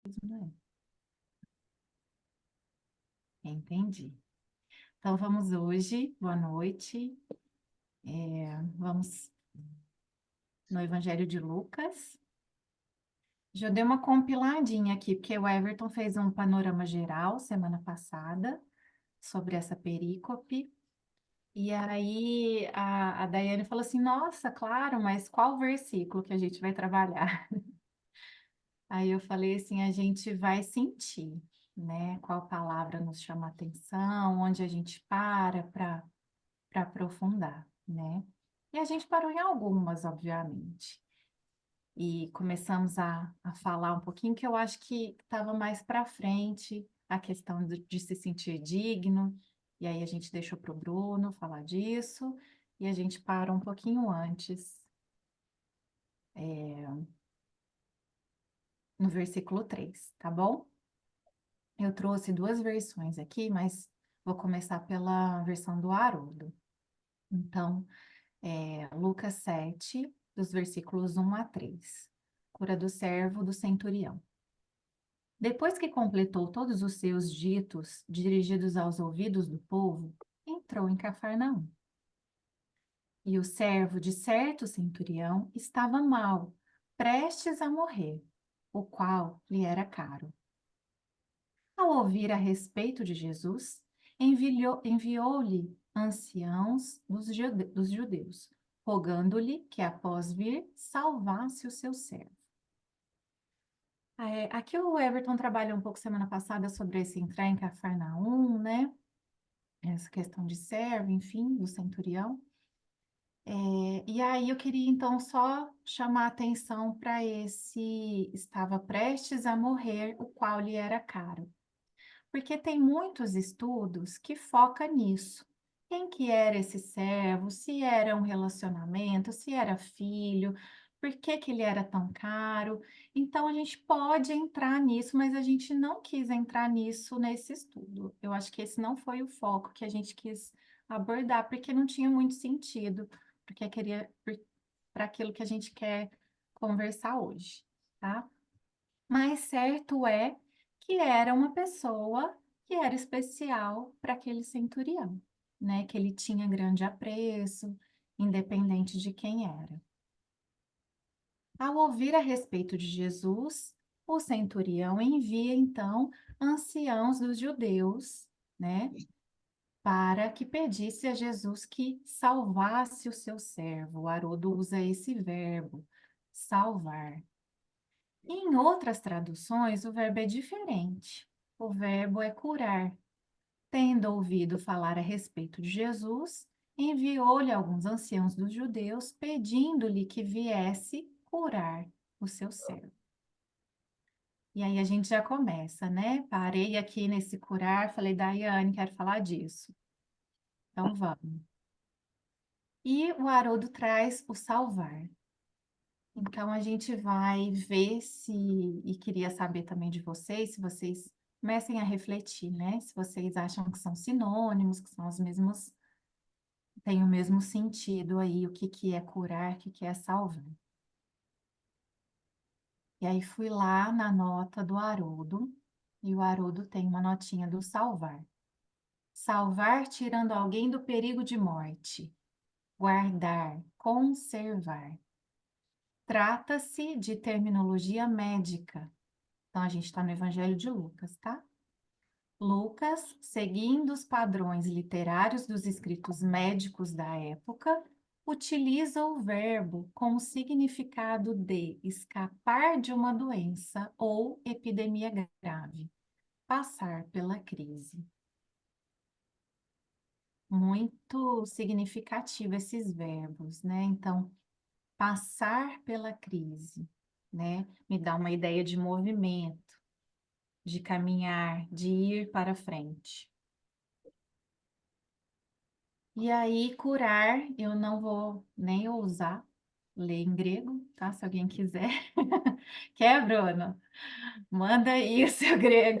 Né? Entendi. Então, vamos hoje, boa noite. Vamos no Evangelho de Lucas. Já dei uma compiladinha aqui, porque o Everton fez um panorama geral semana passada sobre essa perícope. E aí a Daiane falou assim: Nossa, claro, mas qual versículo que a gente vai trabalhar? Aí eu falei assim: a gente vai sentir, né? Qual palavra nos chama a atenção, onde a gente para aprofundar, né? E a gente parou em algumas, obviamente. E começamos a falar um pouquinho, que eu acho que estava mais para frente a questão de se sentir digno. E aí a gente deixou para o Bruno falar disso, e a gente parou um pouquinho antes, no versículo 3, tá bom? Eu trouxe duas versões aqui, mas vou começar pela versão do Haroldo. Então, Lucas 7, dos versículos 1 a 3. Cura do servo do centurião. Depois que completou todos os seus ditos dirigidos aos ouvidos do povo, entrou em Cafarnaum. E o servo de certo centurião estava mal, prestes a morrer, o qual lhe era caro. Ao ouvir a respeito de Jesus, enviou-lhe anciãos dos judeus, rogando-lhe que, após vir, salvasse o seu servo. Aqui o Everton trabalhou um pouco semana passada sobre esse entrar em Cafarnaum, né? Essa questão de servo, enfim, do centurião. E aí eu queria então só chamar a atenção para esse estava prestes a morrer, o qual lhe era caro. Porque tem muitos estudos que focam nisso. Quem que era esse servo? Se era um relacionamento, se era filho, por que que ele era tão caro? Então a gente pode entrar nisso, mas a gente não quis entrar nisso nesse estudo. Eu acho que esse não foi o foco que a gente quis abordar, porque não tinha muito sentido, porque queria para aquilo que a gente quer conversar hoje, tá? Mas certo é que era uma pessoa que era especial para aquele centurião, né? Que ele tinha grande apreço, independente de quem era. Ao ouvir a respeito de Jesus, o centurião envia então anciãos dos judeus, né? Para que pedisse a Jesus que salvasse o seu servo. O Haroldo usa esse verbo, salvar. Em outras traduções, o verbo é diferente. O verbo é curar. Tendo ouvido falar a respeito de Jesus, enviou-lhe alguns anciãos dos judeus, pedindo-lhe que viesse curar o seu servo. E aí a gente já começa, né? Parei aqui nesse curar, falei, Daiane, quero falar disso. Então vamos. E o Haroldo traz o salvar. Então, a gente vai ver se, e queria saber também de vocês, se vocês comecem a refletir, né? Se vocês acham que são sinônimos, que são os mesmos, têm o mesmo sentido aí, o que que é curar, o que que é salvar. E aí fui lá na nota do Haroldo, e o Haroldo tem uma notinha do salvar. Salvar tirando alguém do perigo de morte. Guardar, conservar. Trata-se de terminologia médica. Então, a gente está no Evangelho de Lucas, tá? Lucas, seguindo os padrões literários dos escritos médicos da época, utiliza o verbo com o significado de escapar de uma doença ou epidemia grave, passar pela crise. Muito significativo esses verbos, né? Então, passar pela crise, né? Me dá uma ideia de movimento, de caminhar, de ir para frente. E aí, curar, eu não vou nem ousar ler em grego, tá? Se alguém quiser. Quer, Bruno? Manda aí o seu grego.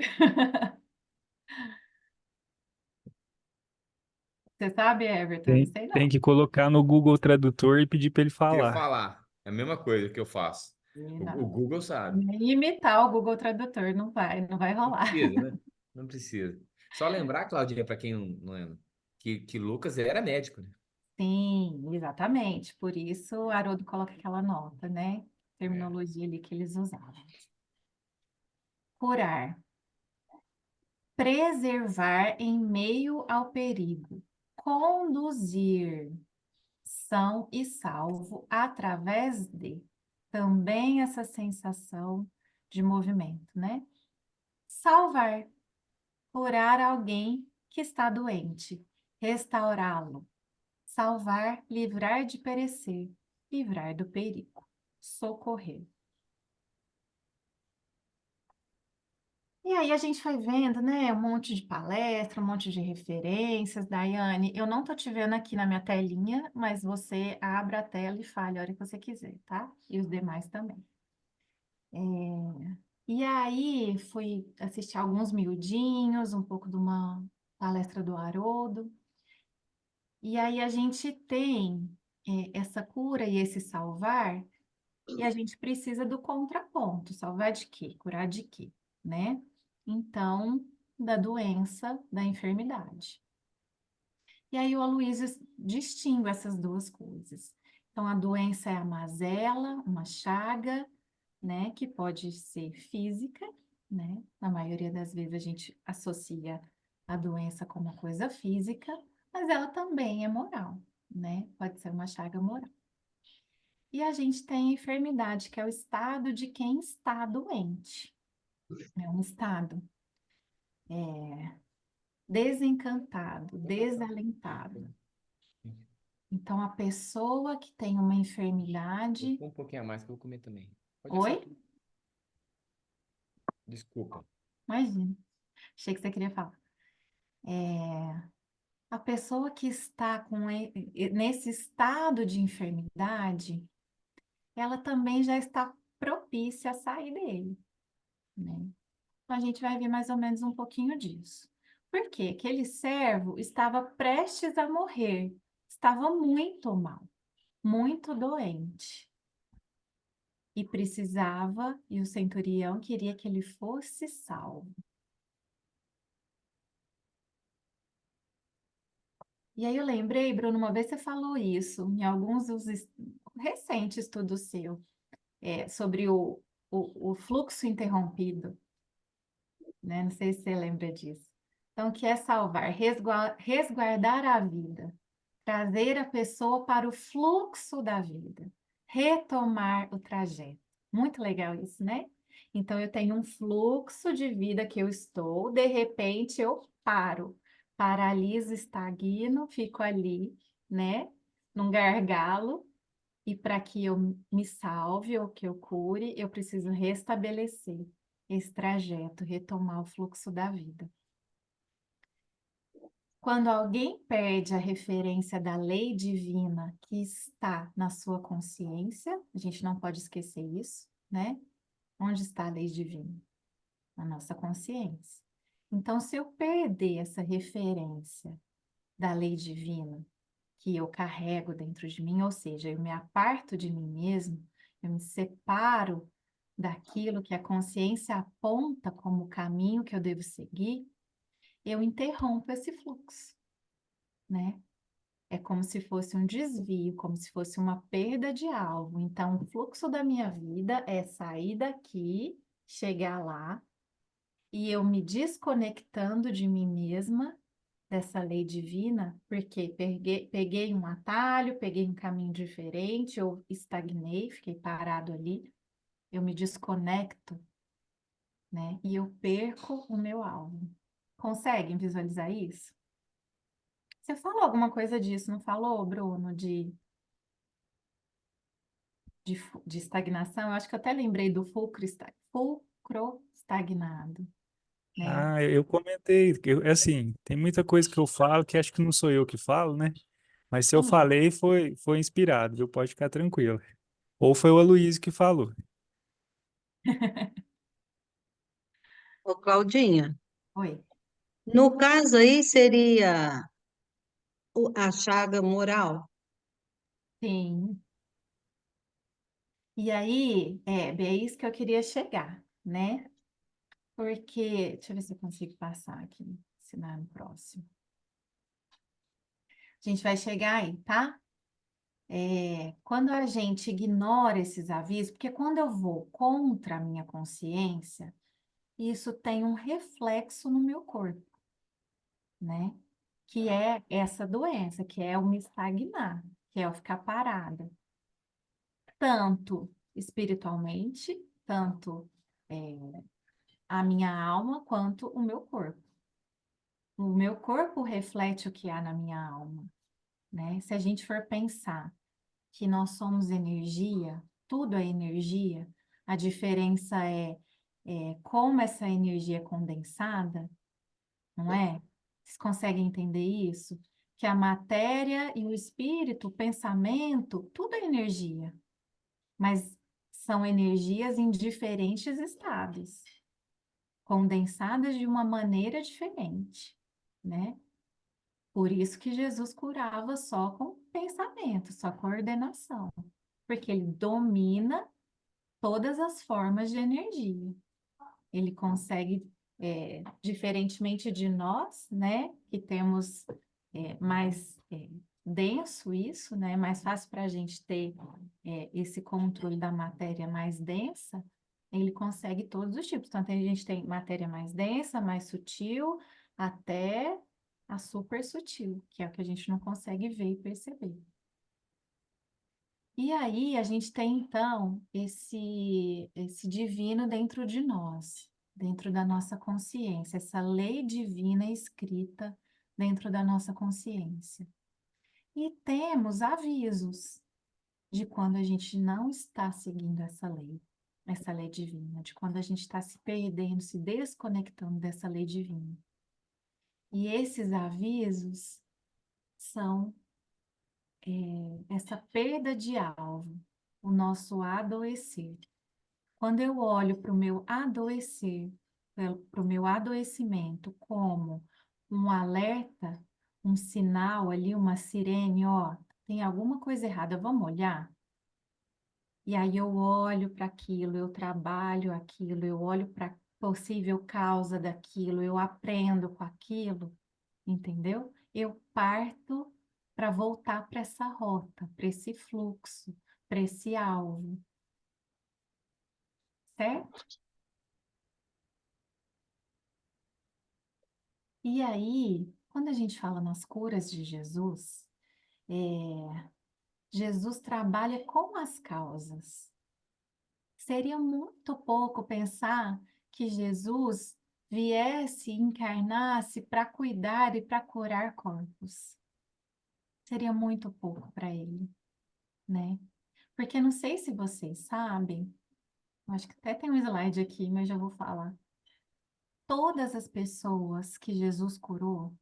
Você sabe, Everton? Não sei Tem não. que colocar no Google Tradutor e pedir para ele Que eu ia falar. falar. É a mesma coisa que eu faço. E O não. Google sabe. Nem imitar o Google Tradutor, não vai Não rolar. precisa, né? Não precisa. Só lembrar, Claudinha, para quem não lembra, que Lucas era médico, né? Sim, exatamente. Por isso, o Haroldo coloca aquela nota, né? É. Terminologia ali que eles usavam. Curar. Preservar em meio ao perigo. Conduzir. São e salvo através de. Também essa sensação de movimento, né? Salvar. Curar alguém que está doente. Restaurá-lo. Salvar, livrar de perecer, livrar do perigo, socorrer. E aí a gente foi vendo, né, um monte de palestra, um monte de referências. Daiane, eu não tô te vendo aqui na minha telinha, mas você abre a tela e fale a hora que você quiser, tá? E os demais também. E aí fui assistir alguns miudinhos, um pouco de uma palestra do Haroldo. E aí a gente tem essa cura e esse salvar. E a gente precisa do contraponto. Salvar de quê? Curar de quê? Né? Então, da doença, da enfermidade. E aí o Aloysio distingue essas duas coisas. Então, a doença é a mazela, uma chaga, né? Que pode ser física, né? Na maioria das vezes a gente associa a doença com uma coisa física, mas ela também é moral, né? Pode ser uma chaga moral. E a gente tem a enfermidade, que é o estado de quem está doente. É um estado desencantado, desalentado. Então, a pessoa que tem uma Eu enfermidade. vou um pouquinho a mais que eu vou comer também. Pode Oi? assar tudo. Desculpa. Imagina, achei que você queria falar. A pessoa que está nesse estado de enfermidade, ela também já está propícia a sair dele, né? Então, a gente vai ver mais ou menos um pouquinho disso. Por quê? Aquele servo estava prestes a morrer, estava muito mal, muito doente, e precisava, e o centurião queria que ele fosse salvo. E aí eu lembrei, Bruno, uma vez você falou isso, em alguns dos recentes estudos seu, sobre o fluxo interrompido, né? Não sei se você lembra disso. Então, o que é salvar? Resguardar a vida, trazer a pessoa para o fluxo da vida, retomar o trajeto. Muito legal isso, né? Então, eu tenho um fluxo de vida que eu estou, de repente eu paro, paraliso, estagno, fico ali, né? Num gargalo, e para que eu me salve ou que eu cure, eu preciso restabelecer esse trajeto, retomar o fluxo da vida. Quando alguém perde a referência da lei divina que está na sua consciência, a gente não pode esquecer isso, né? Onde está a lei divina? Na nossa consciência. Então, se eu perder essa referência da lei divina que eu carrego dentro de mim, ou seja, eu me aparto de mim mesmo, eu me separo daquilo que a consciência aponta como o caminho que eu devo seguir, eu interrompo esse fluxo, né? É como se fosse um desvio, como se fosse uma perda de alvo. Então, o fluxo da minha vida é sair daqui, chegar lá, e eu me desconectando de mim mesma, dessa lei divina, porque peguei um atalho, peguei um caminho diferente, eu estagnei, fiquei parado ali, eu me desconecto, né? E eu perco o meu alvo. Conseguem visualizar isso? Você falou alguma coisa disso, não falou, Bruno, de estagnação? Eu acho que eu até lembrei do fulcro estagnado, né? Ah, eu comentei, que assim, tem muita coisa que eu falo que acho que não sou eu que falo, né? Mas se eu Hum. falei, foi inspirado, viu? Pode ficar tranquilo. Ou foi o Aloysio que falou. Ô, Claudinha, Oi. no caso aí seria a chaga moral. Sim, E aí, é isso que eu queria chegar, né? Porque, deixa eu ver se eu consigo passar aqui, ensinar no próximo. A gente vai chegar aí, tá? Quando a gente ignora esses avisos, porque quando eu vou contra a minha consciência, isso tem um reflexo no meu corpo, né? Que é essa doença, que é o me estagnar, que é o ficar parada, tanto espiritualmente, tanto a minha alma, quanto o meu corpo. O meu corpo reflete o que há na minha alma, né? Se a gente for pensar que nós somos energia, tudo é energia, a diferença é como essa energia é condensada, não é? Vocês conseguem entender isso? Que a matéria e o espírito, o pensamento, tudo é energia, mas são energias em diferentes estados, condensadas de uma maneira diferente, né? Por isso que Jesus curava só com pensamento, só com ordenação, porque ele domina todas as formas de energia. Ele consegue, diferentemente de nós, né, que temos mais denso isso, né, mais fácil para a gente ter esse controle da matéria mais densa, ele consegue todos os tipos. Então, a gente tem matéria mais densa, mais sutil, até a super sutil, que é o que a gente não consegue ver e perceber. E aí a gente tem então esse divino dentro de nós, dentro da nossa consciência, essa lei divina escrita dentro da nossa consciência. E temos avisos de quando a gente não está seguindo essa lei divina, de quando a gente está se perdendo, se desconectando dessa lei divina. E esses avisos são essa perda de alvo, o nosso adoecer. Quando eu olho para o meu adoecer, para o meu adoecimento como um alerta, um sinal ali, uma sirene, ó, tem alguma coisa errada, vamos olhar? E aí eu olho para aquilo, eu trabalho aquilo, eu olho para a possível causa daquilo, eu aprendo com aquilo, entendeu? Eu parto para voltar para essa rota, para esse fluxo, para esse alvo, certo? E aí, quando a gente fala nas curas de Jesus, Jesus trabalha com as causas. Seria muito pouco pensar que Jesus viesse e encarnasse para cuidar e para curar corpos. Seria muito pouco para ele, né? Porque não sei se vocês sabem, acho que até tem um slide aqui, mas já vou falar. Todas as pessoas que Jesus curou,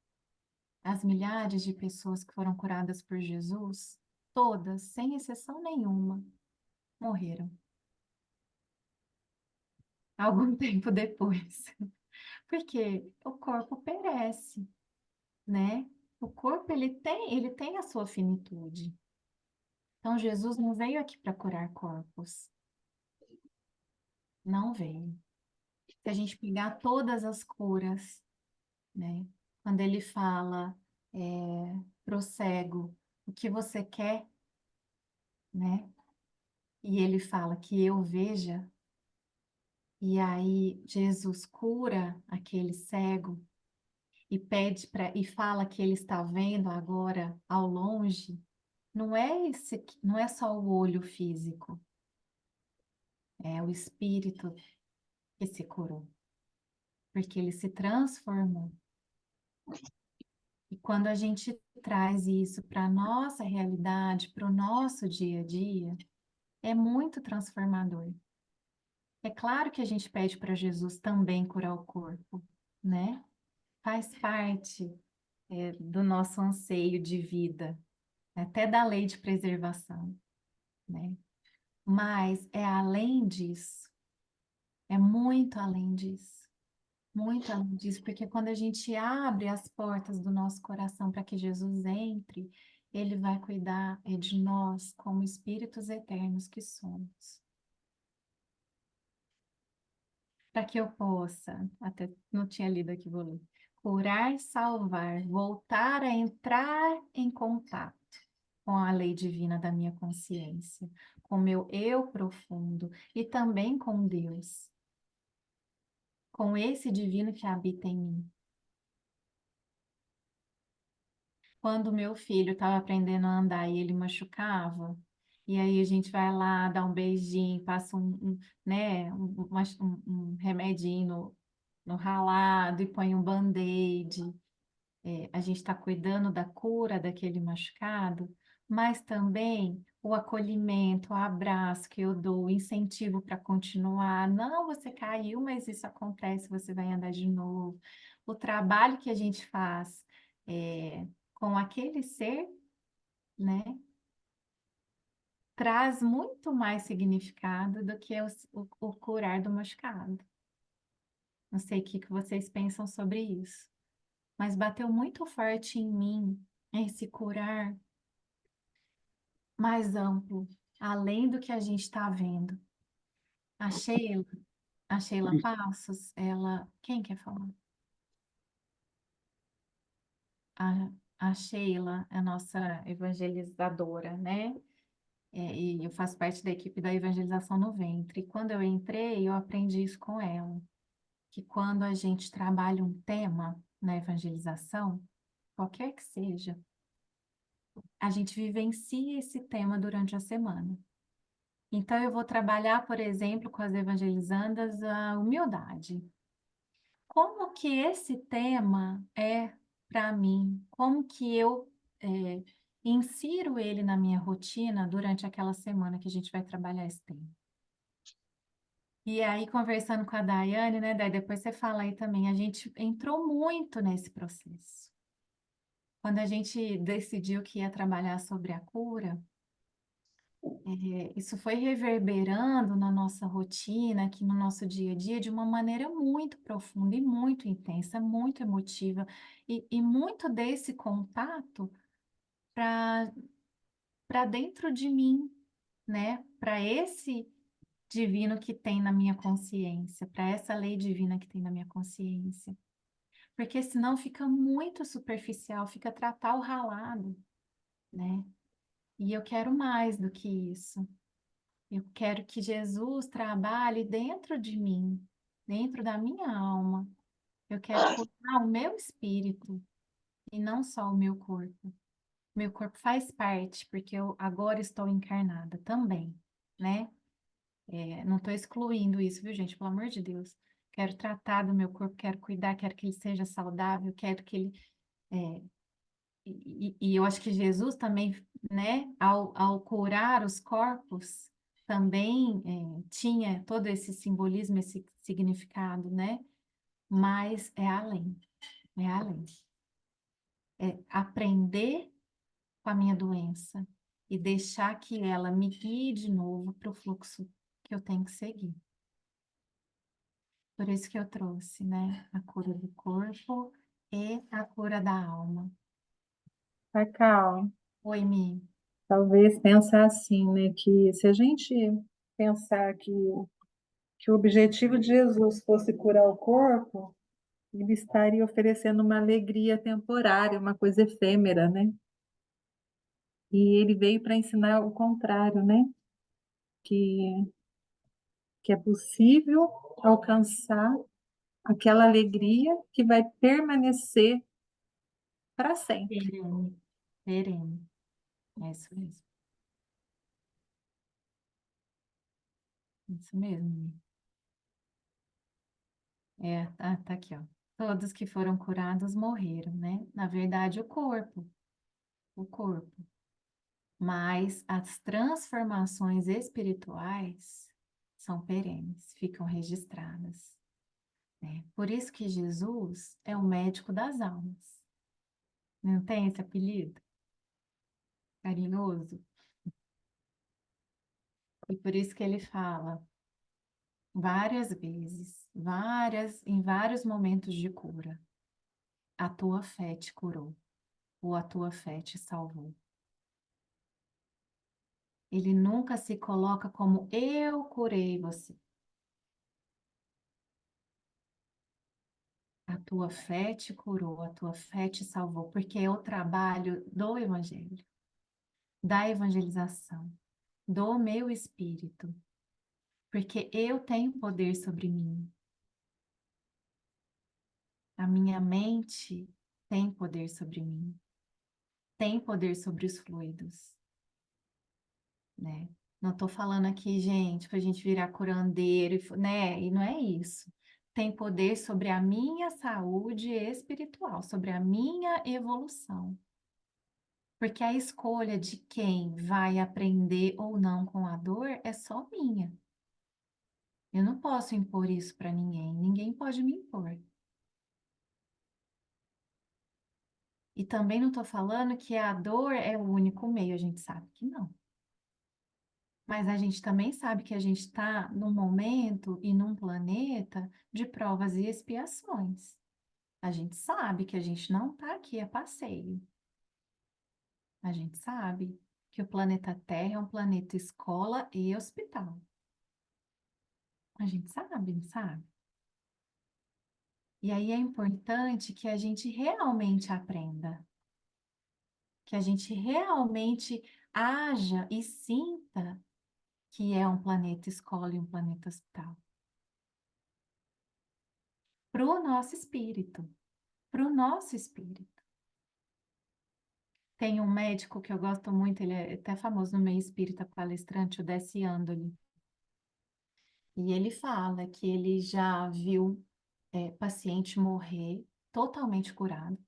as milhares de pessoas que foram curadas por Jesus, todas, sem exceção nenhuma, morreram algum tempo depois. Porque o corpo perece, né? O corpo ele tem a sua finitude. Então Jesus não veio aqui para curar corpos, não veio. Se a gente pegar todas as curas, né? Quando ele fala pro cego, o que você quer, né? E ele fala que eu veja, e aí Jesus cura aquele cego e pede para e fala que ele está vendo agora ao longe. Não é só o olho físico, é o espírito que se curou, porque ele se transformou. E quando a gente traz isso para a nossa realidade, para o nosso dia a dia, é muito transformador. É claro que a gente pede para Jesus também curar o corpo, né? Faz parte, do nosso anseio de vida, até da lei de preservação, né? Mas é além disso, é muito além disso, porque quando a gente abre as portas do nosso coração para que Jesus entre, Ele vai cuidar de nós como espíritos eternos que somos. Para que eu possa, até não tinha lido aqui, vou ler. Curar, salvar, voltar a entrar em contato com a lei divina da minha consciência, com meu eu profundo e também com Deus, com esse divino que habita em mim. Quando meu filho estava aprendendo a andar e ele machucava, e aí a gente vai lá, dá um beijinho, passa né, um remedinho no ralado e põe um band-aid. A gente está cuidando da cura daquele machucado, mas também o acolhimento, o abraço que eu dou, o incentivo para continuar. Não, você caiu, mas isso acontece, você vai andar de novo. O trabalho que a gente faz com aquele ser, né, traz muito mais significado do que o curar do machucado. Não sei o que vocês pensam sobre isso, mas bateu muito forte em mim esse curar mais amplo, além do que a gente está vendo. A Sheila, a Sheila Passos, ela. Quem quer falar? A Sheila é a nossa evangelizadora, né? E eu faço parte da equipe da evangelização no ventre. E quando eu entrei, eu aprendi isso com ela, que quando a gente trabalha um tema na evangelização, qualquer que seja, a gente vivencia esse tema durante a semana. Então, eu vou trabalhar, por exemplo, com as evangelizandas, a humildade. Como que esse tema é para mim? Como que eu insiro ele na minha rotina durante aquela semana que a gente vai trabalhar esse tema? E aí, conversando com a Daiane, né, Dai, depois você fala aí também, a gente entrou muito nesse processo. Quando a gente decidiu que ia trabalhar sobre a cura, isso foi reverberando na nossa rotina, aqui no nosso dia a dia, de uma maneira muito profunda e muito intensa, muito emotiva, e muito desse contato para dentro de mim, né? Para esse divino que tem na minha consciência, para essa lei divina que tem na minha consciência. Porque senão fica muito superficial, fica tratar o ralado, né? E eu quero mais do que isso. Eu quero que Jesus trabalhe dentro de mim, dentro da minha alma. Eu quero curar o meu espírito e não só o meu corpo. Meu corpo faz parte, porque eu agora estou encarnada também, né? Não estou excluindo isso, viu, gente? Pelo amor de Deus. Quero tratar do meu corpo, quero cuidar, quero que ele seja saudável, quero que ele. é, e eu acho que Jesus também, né, ao curar os corpos, também tinha todo esse simbolismo, esse significado, né? Mas é além, é além. É aprender com a minha doença e deixar que ela me guie de novo para o fluxo que eu tenho que seguir. Por isso que eu trouxe, né, a cura do corpo e a cura da alma. Cacau, Oi, Mi. talvez pensar assim, né, que se a gente pensar que o objetivo de Jesus fosse curar o corpo, ele estaria oferecendo uma alegria temporária, uma coisa efêmera, né? E ele veio para ensinar o contrário, né? Que, que é possível alcançar aquela alegria que vai permanecer para sempre. Perene. Perene. É isso mesmo. Isso mesmo, Mi. Tá aqui, ó. Todos que foram curados morreram, né? Na verdade, o corpo. O corpo. Mas as transformações espirituais são perenes, ficam registradas, né? Por isso que Jesus é o médico das almas. Não tem esse apelido carinhoso? E por isso que ele fala várias vezes, em vários momentos de cura. A tua fé te curou, ou a tua fé te salvou. Ele nunca se coloca como eu curei você. A tua fé te curou, a tua fé te salvou, porque é o trabalho do Evangelho, da evangelização, do meu espírito, porque eu tenho poder sobre mim. A minha mente tem poder sobre mim, tem poder sobre os fluidos, né? Não estou falando aqui, gente, para a gente virar curandeiro, né? E não é isso. Tem poder sobre a minha saúde espiritual, sobre a minha evolução. Porque a escolha de quem vai aprender ou não com a dor é só minha. Eu não posso impor isso para ninguém, ninguém pode me impor. E também não estou falando que a dor é o único meio, a gente sabe que não. Mas a gente também sabe que a gente está num momento e num planeta de provas e expiações. A gente sabe que a gente não está aqui a passeio. A gente sabe que o planeta Terra é um planeta escola e hospital. A gente sabe, não sabe? E aí é importante que a gente realmente aprenda, que a gente realmente haja e sinta que é um planeta escola e um planeta hospital. Para o nosso espírito, para o nosso espírito. Tem um médico que eu gosto muito, ele é até famoso no meio espírita, palestrante, o Dessi Andoli. E ele fala que ele já viu paciente morrer totalmente curado.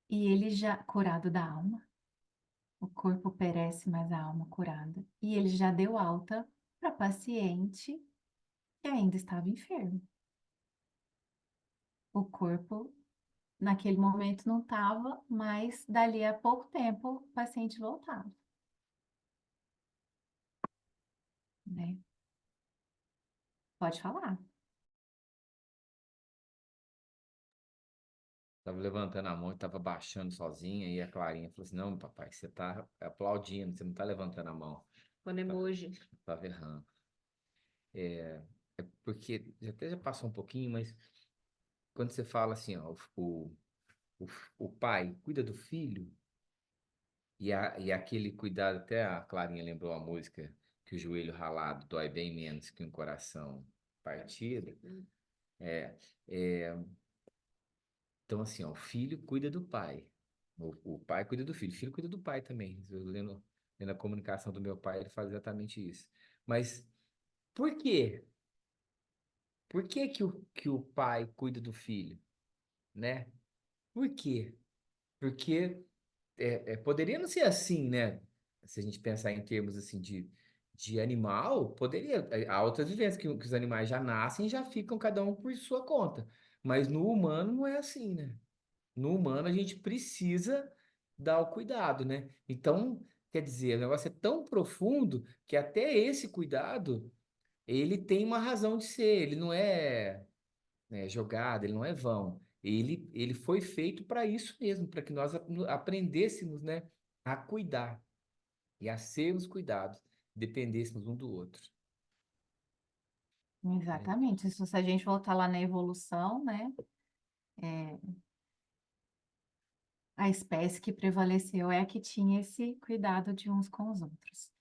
E ele já, curado da alma. O corpo perece, mas a alma curada. E ele já deu alta para paciente que ainda estava enfermo. O corpo, naquele momento, não estava, mas dali a pouco tempo o paciente voltava, né? Pode falar. Tava levantando a mão e tava baixando sozinha, e a Clarinha falou assim: Não, papai, você tá aplaudindo, você não tá levantando a mão, Quando emoji. tá errando. É, é porque até já passou um pouquinho, mas quando você fala assim, ó, o, o pai cuida do filho, e aquele cuidado, até a Clarinha lembrou a música que o joelho ralado dói bem menos que um coração partido. É, é, então, assim, ó, o filho cuida do pai. O pai cuida do filho. O filho cuida do pai também. Eu lendo a comunicação do meu pai, ele faz exatamente isso. Mas por quê? Por que que o pai cuida do filho, né? Por quê? Porque poderia não ser assim, né? Se a gente pensar em termos assim de animal, poderia. Há outras vivências que os animais já nascem e já ficam cada um por sua conta. Mas no humano não é assim, né? No humano a gente precisa dar o cuidado, né? Então, quer dizer, o negócio é tão profundo que até esse cuidado, ele tem uma razão de ser, ele não é, né, jogado, ele não é vão. Ele foi feito para isso mesmo, para que nós aprendêssemos, né, a cuidar e a sermos cuidados, dependêssemos um do outro. Né? Exatamente. Isso, se a gente voltar lá na evolução, né? A espécie que prevaleceu é a que tinha esse cuidado de uns com os outros.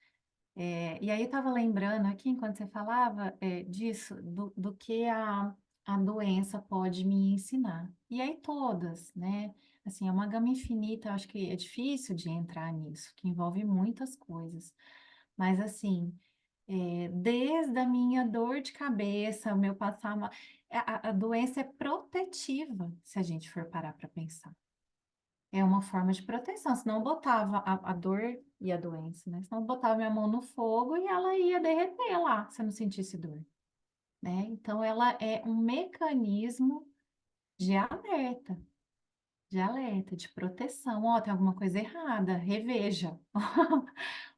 E aí eu estava lembrando aqui, enquanto você falava disso, do que a doença pode me ensinar. E aí todas, né? Assim, é uma gama infinita, eu acho que é difícil de entrar nisso, que envolve muitas coisas. Mas assim, desde a minha dor de cabeça, o meu passar mal, a doença é protetiva, se a gente for parar para pensar. É uma forma de proteção, senão eu botava a dor e a doença, né? Senão eu botava minha mão no fogo e ela ia derreter lá, se eu não sentisse dor, né? Então, ela é um mecanismo de alerta, de proteção. Ó, tem alguma coisa errada, reveja.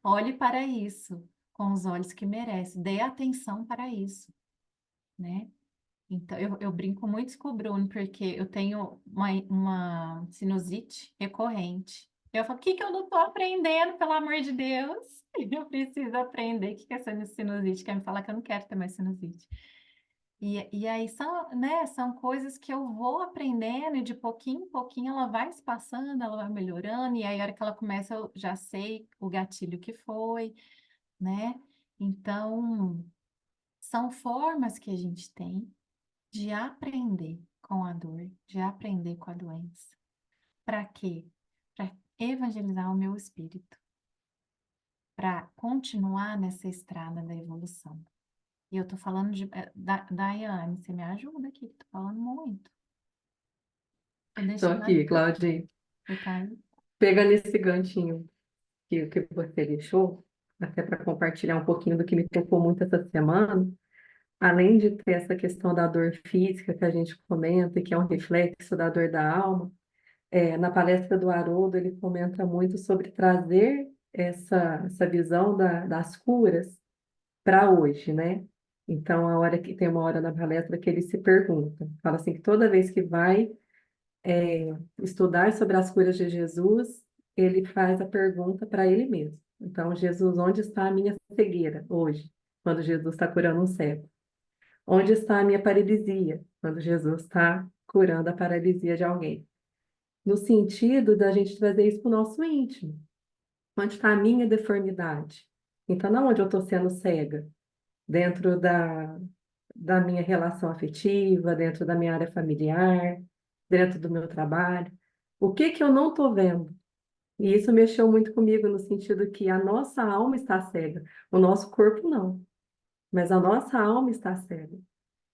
Olhe para isso com os olhos que merece, dê atenção para isso, né? Então, eu brinco muito com o Bruno, porque eu tenho uma sinusite recorrente. Eu falo, o que que eu não estou aprendendo, pelo amor de Deus? Eu preciso aprender. O que que é essa sinusite? Quer me falar que eu não quero ter mais sinusite. E aí são, né, são coisas que eu vou aprendendo e de pouquinho em pouquinho ela vai se passando, ela vai melhorando, e aí a hora que ela começa eu já sei o gatilho que foi, né? Então, são formas que a gente tem de aprender com a dor, de aprender com a doença. Para quê? Para evangelizar o meu espírito, para continuar nessa estrada da evolução. E eu tô falando Daiane, você me ajuda aqui, tô falando muito. Tô Estou deixando aqui, Claudinha. você tá aí. Pegando esse ganchinho que você deixou, até para compartilhar um pouquinho do que me tocou muito essa semana, além de ter essa questão da dor física que a gente comenta, e que é um reflexo da dor da alma, na palestra do Haroldo ele comenta muito sobre trazer essa visão das curas para hoje, né? Então, a hora que tem uma hora na palestra que ele se pergunta, fala assim que toda vez que vai estudar sobre as curas de Jesus, ele faz a pergunta para ele mesmo. Então, Jesus, onde está a minha cegueira hoje? Quando Jesus está curando um cego. Onde está a minha paralisia? Quando Jesus está curando a paralisia de alguém. No sentido da gente trazer isso para o nosso íntimo. Onde está a minha deformidade? Então, não onde eu estou sendo cega, dentro da minha relação afetiva, dentro da minha área familiar, dentro do meu trabalho. O que que eu não estou vendo? E isso mexeu muito comigo no sentido que a nossa alma está cega, o nosso corpo não, mas a nossa alma está cega.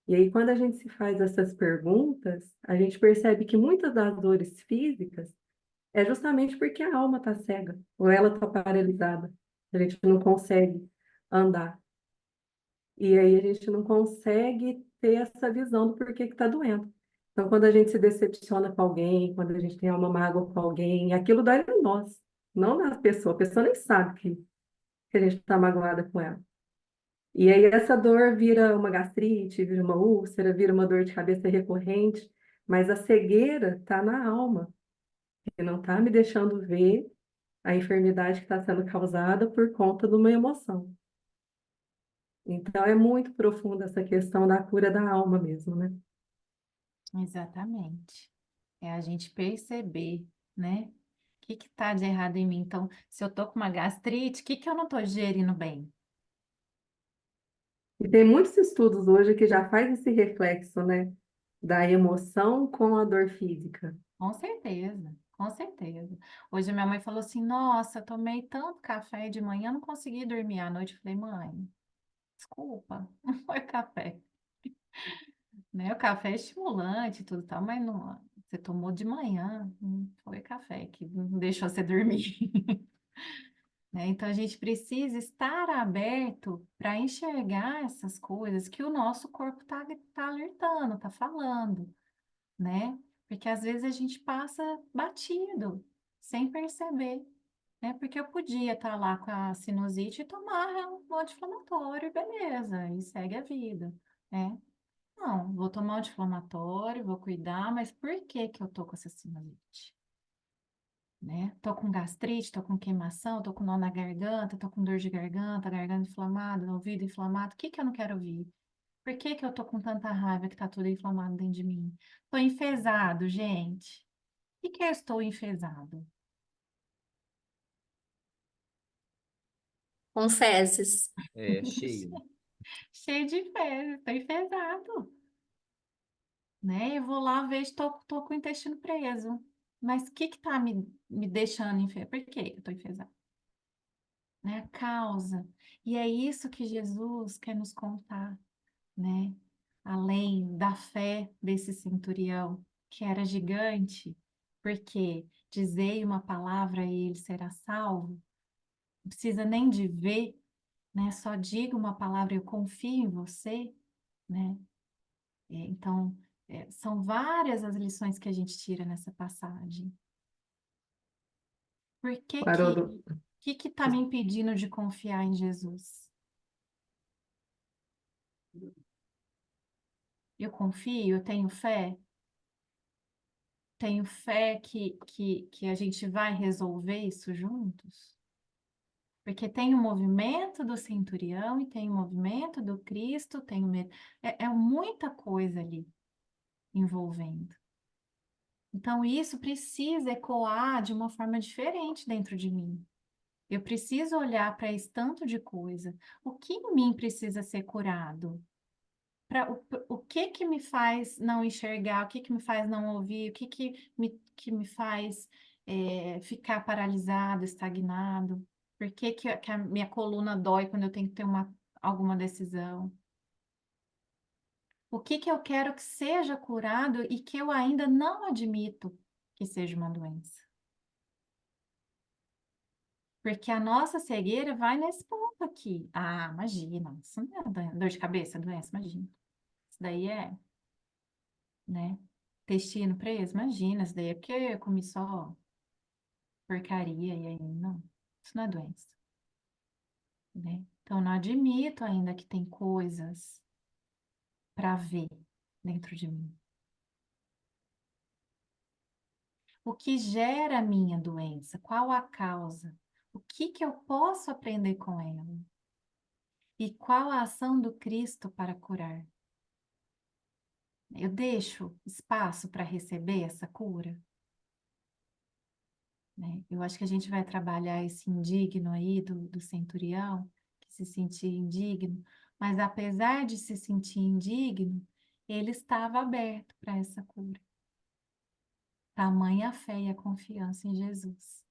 E aí, quando a gente se faz essas perguntas, a gente percebe que muitas das dores físicas é justamente porque a alma está cega, ou ela está paralisada. A gente não consegue andar. E aí a gente não consegue ter essa visão do porquê que está doendo. Então, quando a gente se decepciona com alguém, quando a gente tem uma mágoa com alguém, aquilo dói em nós, não na pessoa. A pessoa nem sabe que a gente está magoada com ela. E aí essa dor vira uma gastrite, vira uma úlcera, vira uma dor de cabeça recorrente, mas a cegueira está na alma, que não está me deixando ver a enfermidade que está sendo causada por conta de uma emoção. Então é muito profunda essa questão da cura da alma mesmo, né? Exatamente. É a gente perceber, né? O que que tá de errado em mim? Então, se eu tô com uma gastrite, o que que eu não tô digerindo bem? E tem muitos estudos hoje que já faz esse reflexo, né? Da emoção com a dor física. Com certeza, com certeza. Hoje minha mãe falou assim: Nossa, eu tomei tanto café de manhã, não consegui dormir à noite. Eu falei, mãe, desculpa, não foi café. Né? O café é estimulante e tudo tal, mas não, você tomou de manhã, não foi café que não deixou você dormir. Né? Então a gente precisa estar aberto para enxergar essas coisas que o nosso corpo tá alertando, está falando, né? Porque às vezes a gente passa batido, sem perceber, né? Porque eu podia estar lá com a sinusite e tomar um anti-inflamatório, beleza, e segue a vida, né? Não, vou tomar um anti-inflamatório, vou cuidar, mas por que que eu tô com essa sinusite? Né? Tô com gastrite, tô com queimação, tô com nó na garganta, tô com dor de garganta, garganta inflamada, ouvido inflamado. O que que eu não quero ouvir? Por que que eu tô com tanta raiva que tá tudo inflamado dentro de mim? Tô enfesado, gente. O que que eu estou enfesado? Com fezes. É, cheio. Cheio de fezes, tô enfesado. Né? Eu vou lá, vejo, tô com o intestino preso. Mas o que que tá me deixando enfesado? Por que eu tô enfesado? Né? A causa. E é isso que Jesus quer nos contar, né? Além da fé desse centurião, que era gigante, porque dizei uma palavra e ele será salvo, não precisa nem de ver, né? Só diga uma palavra, eu confio em você, né? Então, são várias as lições que a gente tira nessa passagem. Por Haroldo, que está me impedindo de confiar em Jesus? Eu confio, eu tenho fé? tenho fé que a gente vai resolver isso juntos? Porque tem o movimento do centurião e tem o movimento do Cristo, tem é muita coisa ali envolvendo. Então, isso precisa ecoar de uma forma diferente dentro de mim. Eu preciso olhar para esse tanto de coisa. O que em mim precisa ser curado? O que que me faz não enxergar? O que que me faz não ouvir? O que me faz ficar paralisado, estagnado? Por que que a minha coluna dói quando eu tenho que ter alguma decisão? O que que eu quero que seja curado e que eu ainda não admito que seja uma doença? Porque a nossa cegueira vai nesse ponto aqui. Ah, imagina, isso não é dor de cabeça, doença, imagina. Isso daí é, né? Intestino preso, imagina, isso daí é porque eu comi só porcaria e aí, não. Isso não é doença, né? Então, não admito ainda que tem coisas para ver dentro de mim. O que gera a minha doença? Qual a causa? O que que eu posso aprender com ela? E qual a ação do Cristo para curar? Eu deixo espaço para receber essa cura, né? Eu acho que a gente vai trabalhar esse indigno aí do centurião, que se sentia indigno, mas apesar de se sentir indigno, ele estava aberto para essa cura. Tamanha a fé e a confiança em Jesus.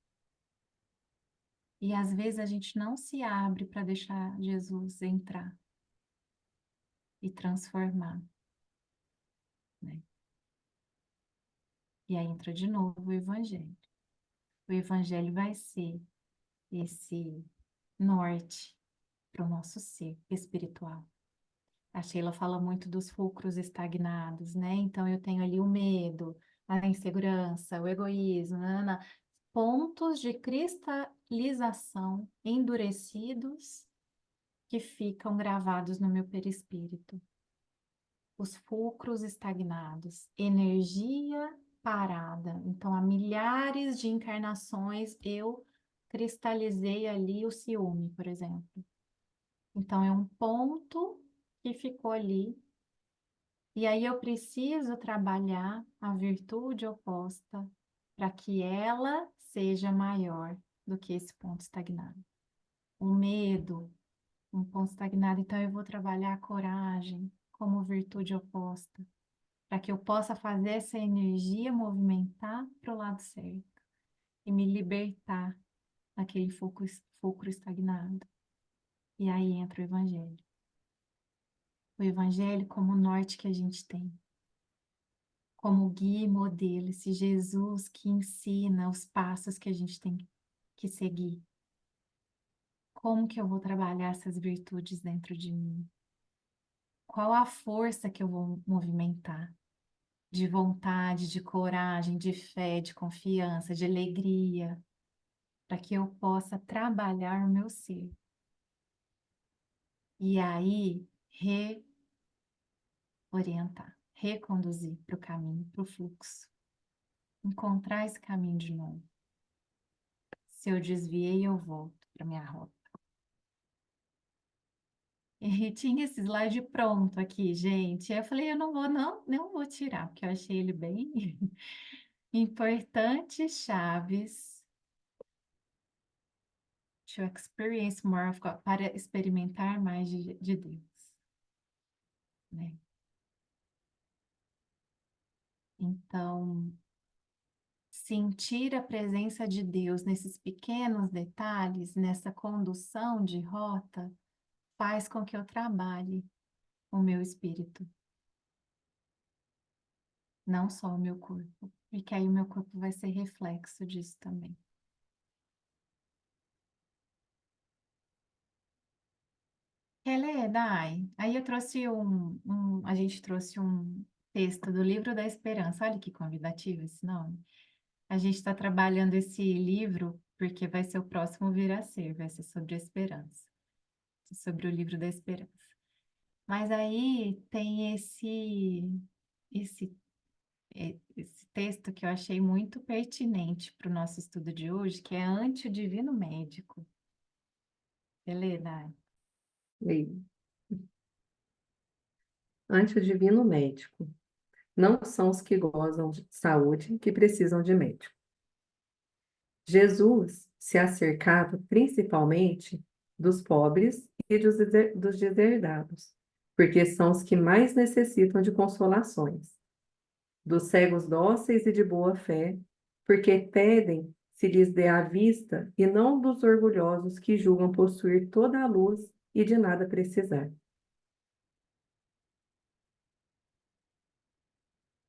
E às vezes a gente não se abre para deixar Jesus entrar e transformar, né? E aí entra de novo o Evangelho. O Evangelho vai ser esse norte para o nosso ser espiritual. A Sheila fala muito dos fulcros estagnados, né? Então eu tenho ali o medo, a insegurança, o egoísmo, pontos de cristalização endurecidos que ficam gravados no meu perispírito. Os fulcros estagnados, energia parada. Então, há milhares de encarnações eu cristalizei ali o ciúme, por exemplo. Então, é um ponto que ficou ali. E aí eu preciso trabalhar a virtude oposta para que ela seja maior do que esse ponto estagnado. O medo, um ponto estagnado. Então, eu vou trabalhar a coragem como virtude oposta, para que eu possa fazer essa energia movimentar para o lado certo e me libertar daquele fulcro estagnado. E aí entra o Evangelho. O Evangelho como norte que a gente tem, como guia e modelo, esse Jesus que ensina os passos que a gente tem que seguir. Como que eu vou trabalhar essas virtudes dentro de mim? Qual a força que eu vou movimentar? De vontade, de coragem, de fé, de confiança, de alegria, para que eu possa trabalhar o meu ser. E aí, reorientar, reconduzir para o caminho, para o fluxo. Encontrar esse caminho de novo. Se eu desviei, eu volto para minha rota. E tinha esse slide pronto aqui, gente. Eu falei, eu não vou tirar, porque eu achei ele bem importante, chaves. To experience more of God, para experimentar mais de Deus, né? Então, sentir a presença de Deus nesses pequenos detalhes, nessa condução de rota, faz com que eu trabalhe o meu espírito, não só o meu corpo, porque aí o meu corpo vai ser reflexo disso também. Quer ler, Dai? Aí eu trouxe a gente trouxe um texto do Livro da Esperança. Olha que convidativo esse nome. A gente está trabalhando esse livro porque vai ser o próximo vir a ser, vai ser sobre a esperança, sobre o livro da esperança. Mas aí tem esse esse texto que eu achei muito pertinente para o nosso estudo de hoje, que é ante o divino médico. Helena, E ante o divino médico, não são os que gozam de saúde que precisam de médico. Jesus se acercava principalmente dos pobres e dos deserdados, porque são os que mais necessitam de consolações. Dos cegos dóceis e de boa fé, porque pedem se lhes dê a vista, e não dos orgulhosos que julgam possuir toda a luz e de nada precisar.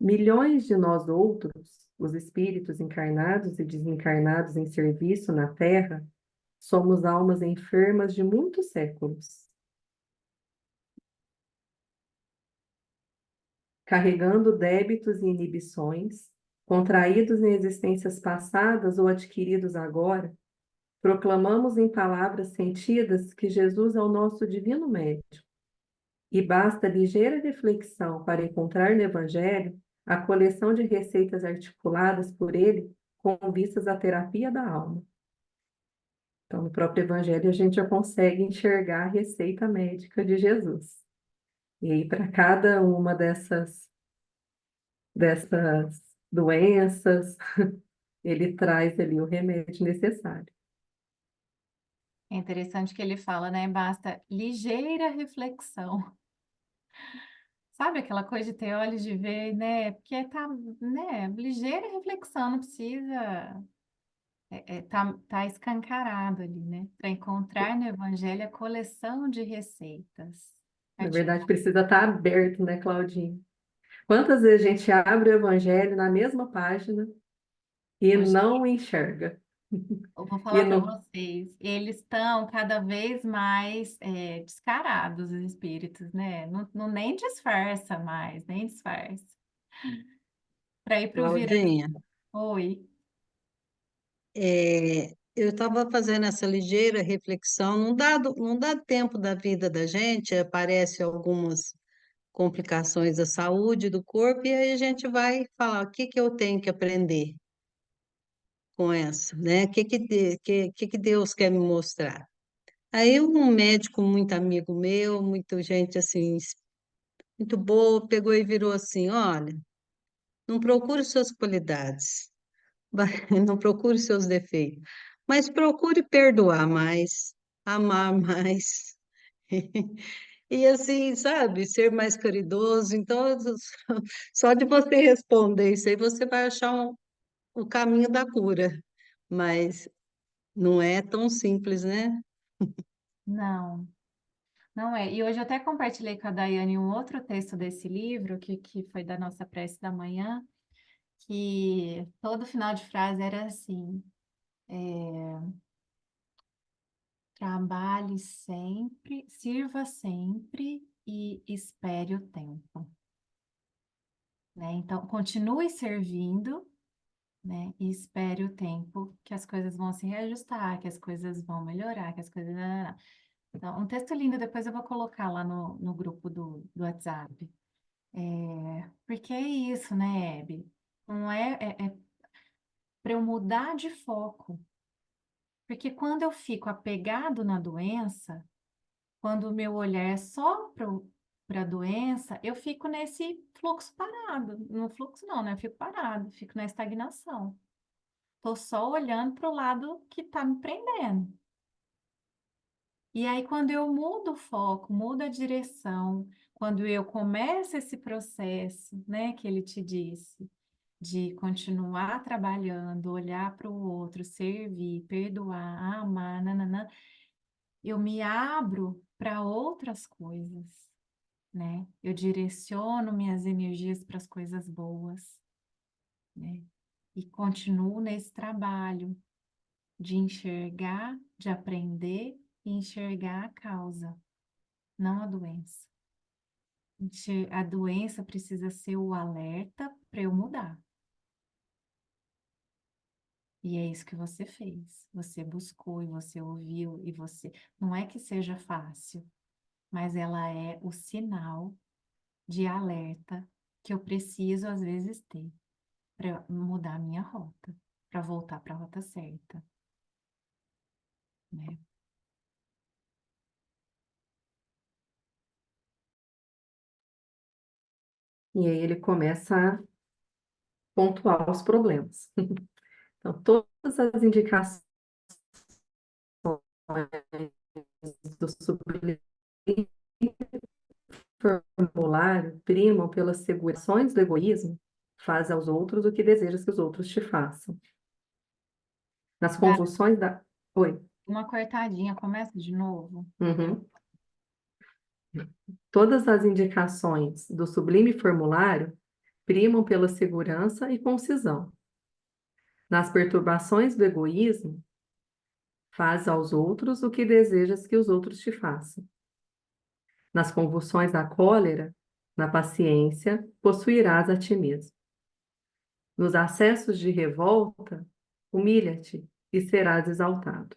Milhões de nós outros, os espíritos encarnados e desencarnados em serviço na Terra, somos almas enfermas de muitos séculos, carregando débitos e inibições, contraídos em existências passadas ou adquiridos agora. Proclamamos em palavras sentidas que Jesus é o nosso divino médico, e basta ligeira reflexão para encontrar no Evangelho a coleção de receitas articuladas por ele com vistas à terapia da alma. Então, no próprio Evangelho, a gente já consegue enxergar a receita médica de Jesus. E aí, para cada uma dessas doenças, ele traz ali o remédio necessário. é interessante que ele fala, né? Basta ligeira reflexão. Sabe aquela coisa de ter olhos de ver, né? Porque tá, né? Ligeira reflexão, não precisa. Tá escancarado ali, né? Para encontrar no Evangelho a coleção de receitas. Na verdade, precisa estar aberto, né, Claudinho? Quantas vezes a gente abre o Evangelho na mesma página e Hoje, não enxerga? eu vou E falar para não... vocês, eles estão cada vez mais descarados, os espíritos, né? Não, nem disfarça mais, nem disfarça. Para ir para o vira. Claudinha, Oi. eu estava fazendo essa ligeira reflexão, num dado tempo da vida da gente, aparecem algumas complicações da saúde, do corpo, e aí a gente vai falar o que que eu tenho que aprender com essa, né? O que que Deus quer me mostrar? Aí um médico muito amigo meu, muita gente assim, muito boa, pegou e virou assim, olha, não procure suas qualidades, não procure seus defeitos, mas procure perdoar mais, amar mais. E assim, sabe, ser mais caridoso. Então, só de você responder isso aí, você vai achar o caminho da cura. Mas não é tão simples, né? Não, não é. E hoje eu até compartilhei com a Daiane um outro texto desse livro, que foi da nossa prece da manhã, que todo final de frase era assim: trabalhe sempre, sirva sempre e espere o tempo, né? Então, continue servindo, né? E espere o tempo que as coisas vão se reajustar, que as coisas vão melhorar, que as coisas... Então, um texto lindo, depois eu vou colocar lá no grupo do WhatsApp. Porque é isso, né, Hebe? Não é para eu mudar de foco. Porque quando eu fico apegado na doença, quando o meu olhar é só para a doença, eu fico nesse fluxo parado. No fluxo não, né? Eu fico parado, fico na estagnação. Estou só olhando para o lado que está me prendendo. E aí, quando eu mudo o foco, mudo a direção, quando eu começo esse processo, né, que ele te disse, de continuar trabalhando, olhar para o outro, servir, perdoar, amar, nananã, eu me abro para outras coisas, né? Eu direciono minhas energias para as coisas boas, né? E continuo nesse trabalho de enxergar, de aprender e enxergar a causa, não a doença. A doença precisa ser o alerta para eu mudar. E é isso que você fez. Você buscou e você ouviu e você. Não é que seja fácil, mas ela é o sinal de alerta que eu preciso às vezes ter. para mudar a minha rota, para voltar para a rota certa, né? E aí ele começa a pontuar os problemas. Então, todas as indicações do sublime formulário primam pelas segurações do egoísmo, faz aos outros o que desejas que os outros te façam. Nas Dá convulsões da... Oi. uma cortadinha, começa de novo. Uhum. Todas as indicações do sublime formulário primam pela segurança e concisão. Nas perturbações do egoísmo, faz aos outros o que desejas que os outros te façam. Nas convulsões da cólera, na paciência, possuirás a ti mesmo. Nos acessos de revolta, humilha-te e serás exaltado.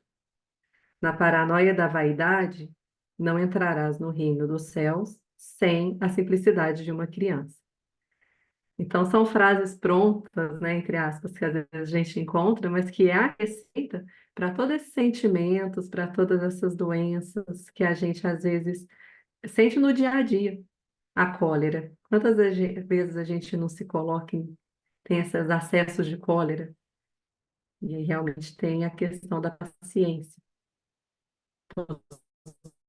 Na paranoia da vaidade, não entrarás no reino dos céus sem a simplicidade de uma criança. Então, são frases prontas, né, entre aspas, que às vezes a gente encontra, mas que é a receita para todos esses sentimentos, para todas essas doenças que a gente às vezes sente no dia a dia. A cólera. Quantas vezes a gente não se coloca em, tem esses acessos de cólera? E aí realmente tem a questão da paciência.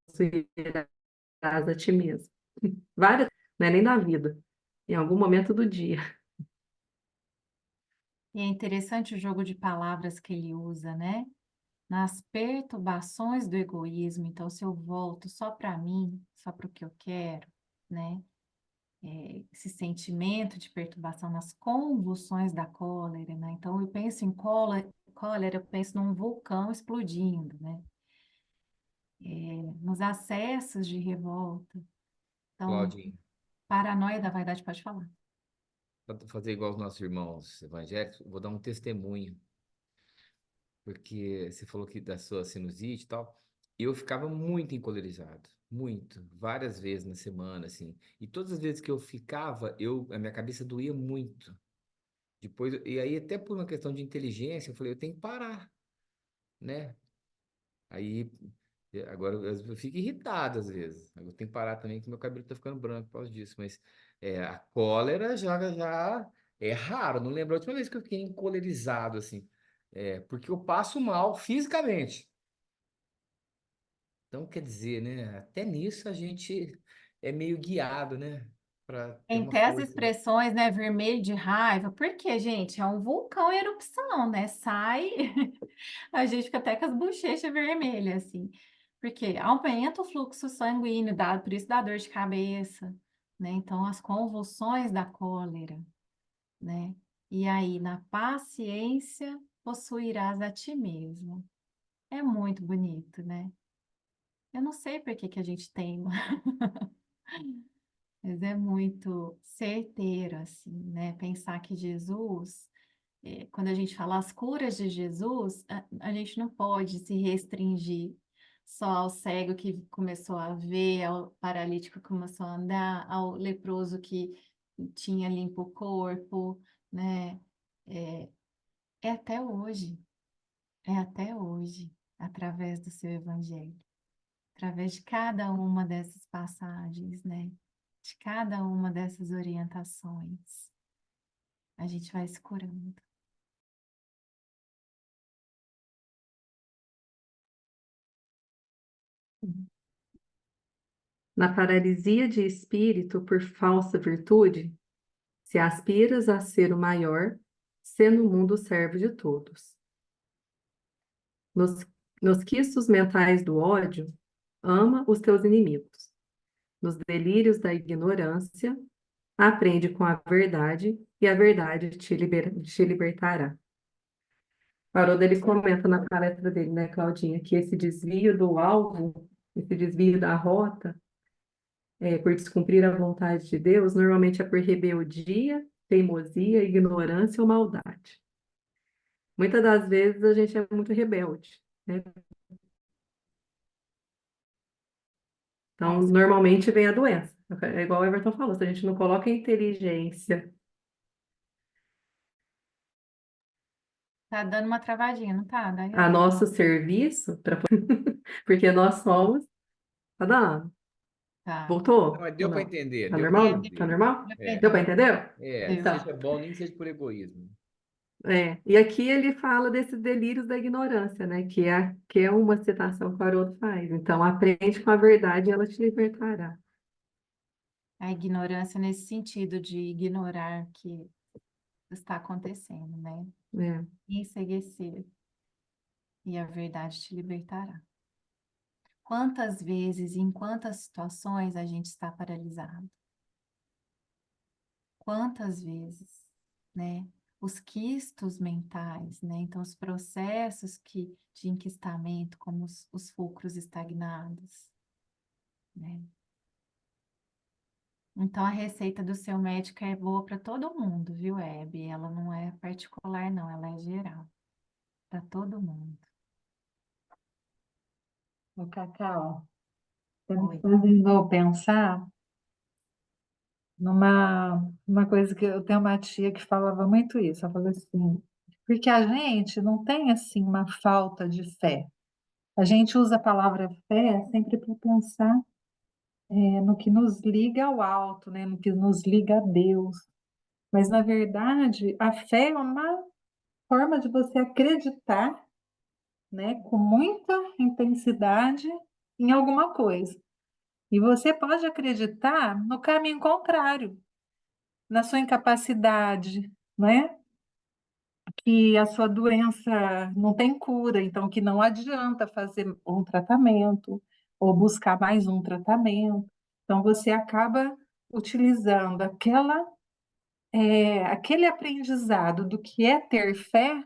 Possuirás a ti mesmo. Várias, não é nem da vida, em algum momento do dia. E é interessante o jogo de palavras que ele usa, né? Nas perturbações do egoísmo. Então, se eu volto só para mim, só para o que eu quero, né? Esse sentimento de perturbação nas convulsões da cólera, né? Então, eu penso em cólera, eu penso num vulcão explodindo, né? Nos acessos de revolta. Então, Claudinho, paranoia da vaidade, pode falar. para fazer igual os nossos irmãos evangélicos, eu vou dar um testemunho, porque você falou que da sua sinusite e tal, eu ficava muito encolerizado, muito, várias vezes na semana, assim, e todas as vezes que eu ficava, a minha cabeça doía muito. Depois, e aí até por uma questão de inteligência, eu falei, eu tenho que parar, né? Aí, agora eu fico irritado às vezes. Eu tenho que parar também, que meu cabelo tá ficando branco por causa disso. Mas a cólera já é raro. Não lembro a última vez que eu fiquei encolerizado, assim. Porque eu passo mal fisicamente. Então, quer dizer, né? Até nisso a gente é meio guiado, né? Para ter Tem uma até as força. expressões, né, vermelho de raiva, porque, gente, é um vulcão em erupção, né? Sai, a gente fica até com as bochechas vermelhas, assim, porque aumenta o fluxo sanguíneo, por isso dá dor de cabeça, né? Então, as convulsões da cólera, né? E aí, na paciência, possuirás a ti mesmo. É muito bonito, né? Eu não sei por que que a gente tem mas é muito certeiro, assim, né? Pensar que Jesus, quando a gente fala as curas de Jesus, a gente não pode se restringir só ao cego que começou a ver, ao paralítico que começou a andar, ao leproso que tinha limpo o corpo, né? É, é até hoje, através do seu evangelho, através de cada uma dessas passagens, né? De cada uma dessas orientações, a gente vai se curando. Na paralisia de espírito por falsa virtude, se aspiras a ser o maior, sê no mundo servo de todos. Nos, nos quistos mentais do ódio, ama os teus inimigos. Nos delírios da ignorância, aprende com a verdade e a verdade te libertará. Haroldo, ele comenta na palestra dele, né, Claudinha, que esse desvio do alvo, esse desvio da rota, por descumprir a vontade de Deus, normalmente é por rebeldia, teimosia, ignorância ou maldade. Muitas das vezes a gente é muito rebelde, né? Então, Nossa, normalmente vem a doença. É igual o Everton falou, se a gente não coloca inteligência Tá dando uma travadinha, não tá, A Daiane? nosso serviço, porque nós somos. Tá dando? Tá. Não, Voltou? mas Ou deu para não? entender, Tá deu para normal? É, Não? Tá entender. normal? deu pra É, Deu para entender. entender? é, Deu. Tá. seja bom, nem seja por egoísmo. E aqui ele fala desses delírios da ignorância, né? Que é uma citação que o Haroldo faz. Então, aprende com a verdade e ela te libertará. A ignorância nesse sentido de ignorar que está acontecendo, né? É. Enseguecer, e a verdade te libertará. Quantas vezes, em quantas situações a gente está paralisado? Quantas vezes, né? Os quistos mentais, né? Então, os processos de enquistamento, como os fulcros estagnados, né? Então, a receita do seu médico é boa para todo mundo, viu, Hebe? Ela não é particular, não, ela é geral, para todo mundo. O Cacau, você me Oi. fazendo pensar numa coisa que eu tenho uma tia que falava muito isso. Ela falou assim, porque a gente não tem assim uma falta de fé. A gente usa a palavra fé sempre para pensar no que nos liga ao alto, né? No que nos liga a Deus. Mas, na verdade, a fé é uma forma de você acreditar, né, com muita intensidade em alguma coisa. E você pode acreditar no caminho contrário, na sua incapacidade, né? Que a sua doença não tem cura, então que não adianta fazer um tratamento ou buscar mais um tratamento. Então você acaba utilizando aquele aprendizado do que é ter fé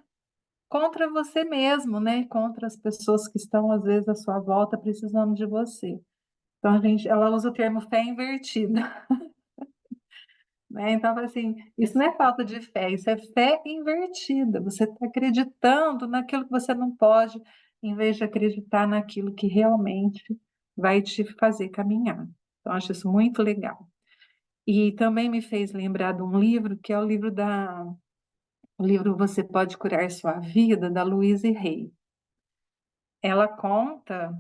contra você mesmo, né? Contra as pessoas que estão às vezes à sua volta precisando de você. Então ela usa o termo fé invertida. Né? Então, assim, isso não é falta de fé, isso é fé invertida. Você está acreditando naquilo que você não pode, em vez de acreditar naquilo que realmente vai te fazer caminhar. Então, acho isso muito legal. E também me fez lembrar de um livro, que é o livro Você Pode Curar Sua Vida, da Louise Hay. Ela conta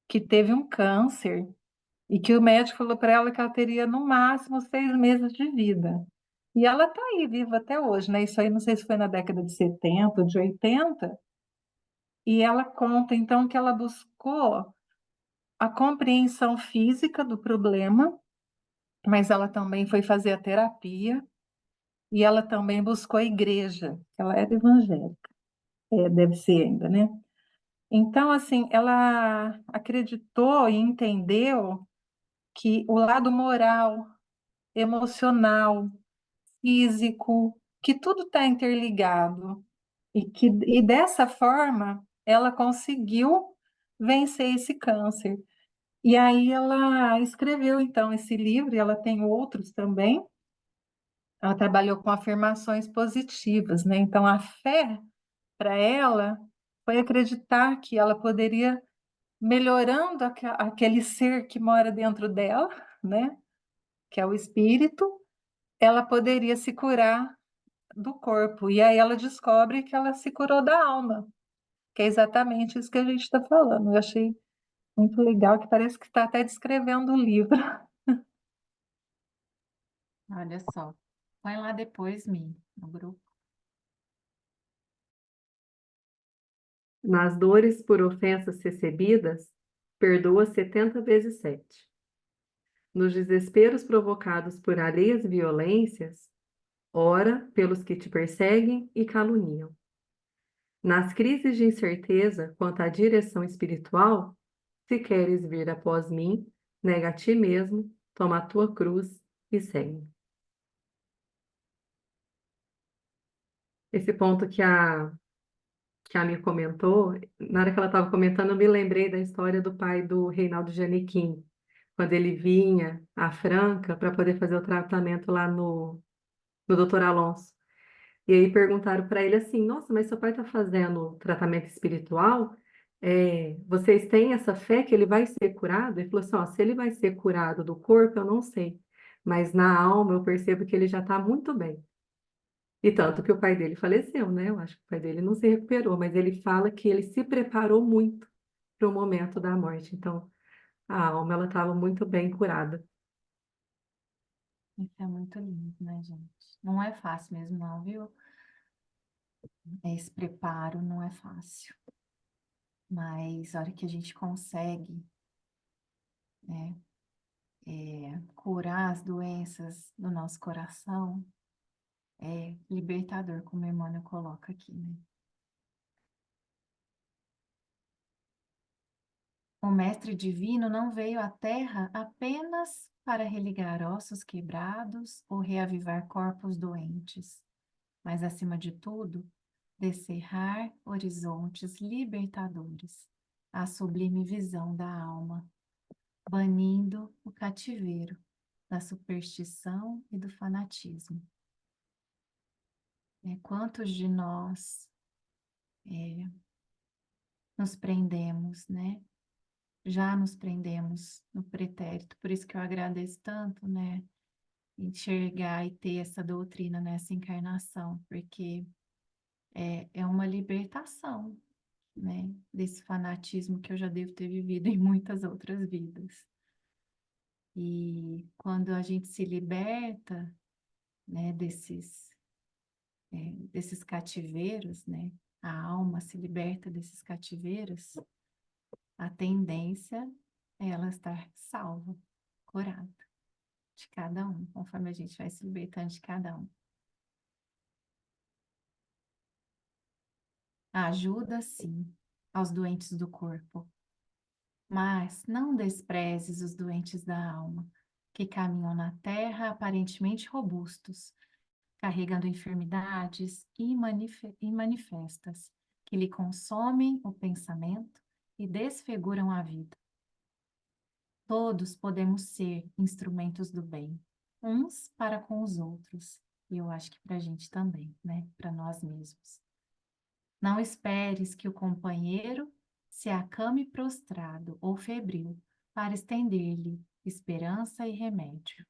que teve um câncer e que o médico falou para ela que ela teria no máximo 6 meses de vida. E ela está aí, viva até hoje, né? Isso aí não sei se foi na década de 70, de 80. E ela conta, então, que ela buscou a compreensão física do problema, mas ela também foi fazer a terapia e ela também buscou a igreja. Ela era evangélica, deve ser ainda, né? Então, assim, ela acreditou e entendeu que o lado moral, emocional, físico, que tudo está interligado e dessa forma ela conseguiu vencer esse câncer. E aí ela escreveu então esse livro, e ela tem outros também. Ela trabalhou com afirmações positivas, né? Então a fé para ela foi acreditar que ela poderia melhorando aquele ser que mora dentro dela, né? Que é o espírito, ela poderia se curar do corpo. E aí ela descobre que ela se curou da alma, que é exatamente isso que a gente está falando. Eu achei muito legal, que parece que está até descrevendo o livro. Olha só. Põe lá depois, Mi, no grupo. Nas dores por ofensas recebidas, perdoa 70 vezes 7. Nos desesperos provocados por alheias violências, ora pelos que te perseguem e caluniam. Nas crises de incerteza quanto à direção espiritual, se queres vir após mim, nega a ti mesmo, toma a tua cruz e segue. Esse ponto que a Mi comentou, na hora que ela estava comentando, eu me lembrei da história do pai do Reinaldo Giannichini, quando ele vinha à Franca para poder fazer o tratamento lá no Dr. Alonso. E aí perguntaram para ele assim: Nossa, mas seu pai está fazendo tratamento espiritual? Vocês têm essa fé que ele vai ser curado? Ele falou assim: ó, se ele vai ser curado do corpo, eu não sei, mas na alma eu percebo que ele já está muito bem. E tanto que o pai dele faleceu, né? Eu acho que o pai dele não se recuperou, mas ele fala que ele se preparou muito para o momento da morte. Então, a alma ela estava muito bem curada. Isso é muito lindo, né, gente? Não é fácil mesmo, não, viu? Esse preparo não é fácil. Mas a hora que a gente consegue, né, curar as doenças do nosso coração, é libertador, como a Emmanuel coloca aqui, né? O Mestre Divino não veio à Terra apenas para religar ossos quebrados ou reavivar corpos doentes, mas, acima de tudo, descerrar horizontes libertadores, a sublime visão da alma, banindo o cativeiro da superstição e do fanatismo. Quantos de nós nos prendemos, né? Já nos prendemos no pretérito, por isso que eu agradeço tanto, né? Enxergar e ter essa doutrina nessa encarnação, porque é uma libertação, né? Desse fanatismo que eu já devo ter vivido em muitas outras vidas. E quando a gente se liberta, né, desses cativeiros, né? A alma se liberta desses cativeiros, a tendência é ela estar salva, curada de cada um, conforme a gente vai se libertando de cada um. Ajuda, sim, aos doentes do corpo, mas não desprezes os doentes da alma, que caminham na terra aparentemente robustos, carregando enfermidades imanifestas, que lhe consomem o pensamento e desfiguram a vida. Todos podemos ser instrumentos do bem, uns para com os outros, e eu acho que para a gente também, né? Para nós mesmos. Não esperes que o companheiro se acame prostrado ou febril para estender-lhe esperança e remédio.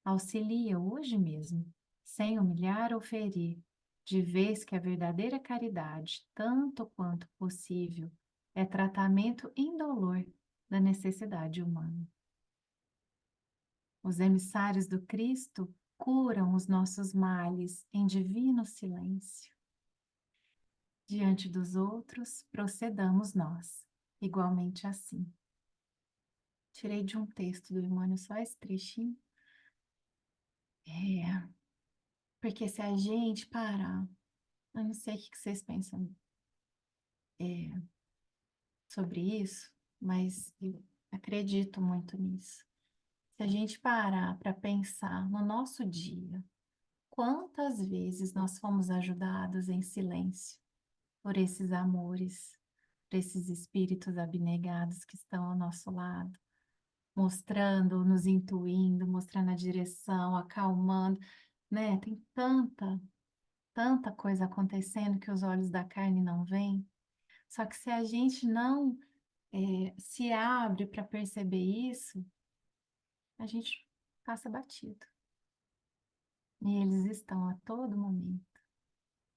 Auxilia hoje mesmo, sem humilhar ou ferir, de vez que a verdadeira caridade, tanto quanto possível, é tratamento indolor da necessidade humana. Os emissários do Cristo curam os nossos males em divino silêncio. Diante dos outros, procedamos nós, igualmente assim. Tirei de um texto do Emmanuel só esse trechinho. Porque se a gente parar, eu não sei o que vocês pensam sobre isso, mas eu acredito muito nisso. Se a gente parar para pensar no nosso dia, quantas vezes nós fomos ajudados em silêncio por esses amores, por esses espíritos abnegados que estão ao nosso lado, mostrando, nos intuindo, mostrando a direção, acalmando, né? Tem tanta coisa acontecendo que os olhos da carne não veem. Só que se a gente não se abre para perceber isso, a gente passa batido. E eles estão a todo momento,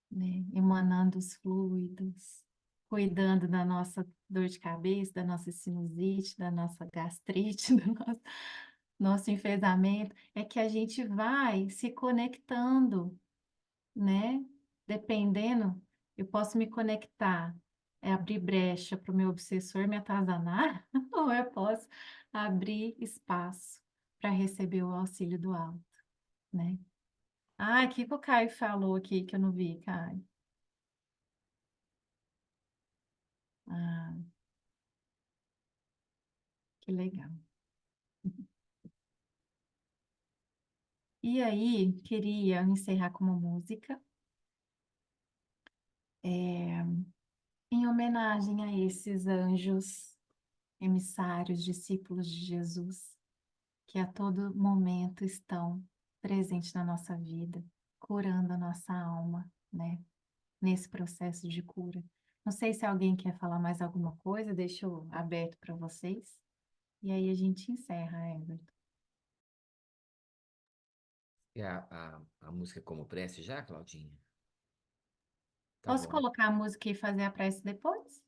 né? Emanando os fluidos, cuidando da nossa dor de cabeça, da nossa sinusite, da nossa gastrite, do nosso enfesamento. É que a gente vai se conectando, né? Dependendo, eu posso me conectar, abrir brecha para o meu obsessor me atazanar, ou eu posso abrir espaço para receber o auxílio do alto, né? Ah, o que que o Caio falou aqui que eu não vi, Caio? Ah, que legal. E aí, queria encerrar com uma música, em homenagem a esses anjos emissários, discípulos de Jesus, que a todo momento estão presentes na nossa vida, curando a nossa alma, né? Nesse processo de cura. Não sei se alguém quer falar mais alguma coisa, deixo aberto para vocês. E aí a gente encerra, Everton. E a música como prece já, Claudinha? Tá Posso bom. colocar a música e fazer a prece depois?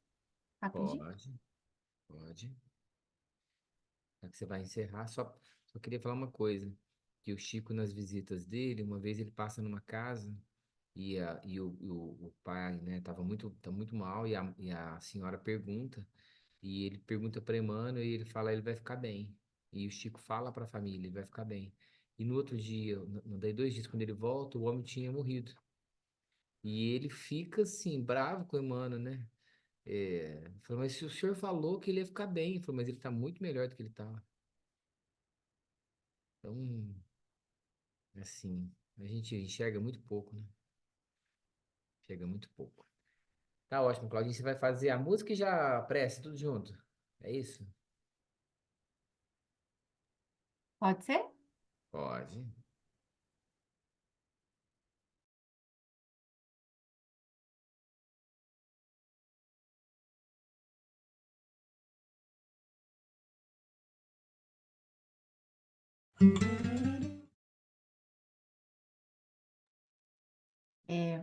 Rapidinho? Pode, pode. Já que você vai encerrar, só queria falar uma coisa. Que o Chico, nas visitas dele, uma vez ele passa numa casa e o pai, né, tá muito mal e a senhora pergunta, e ele pergunta para Emmanuel e ele fala, ele vai ficar bem. E o Chico fala para a família, ele vai ficar bem. E no outro dia, daí 2 dias, quando ele volta, o homem tinha morrido. E ele fica assim, bravo com o Emmanuel, né? Falou, mas se o senhor falou que ele ia ficar bem, falou, mas ele tá muito melhor do que ele tava. Então, assim, a gente enxerga muito pouco, né? Enxerga muito pouco. Tá ótimo, Claudinho. Você vai fazer a música e já a prece, tudo junto. É isso? Pode ser? Pode.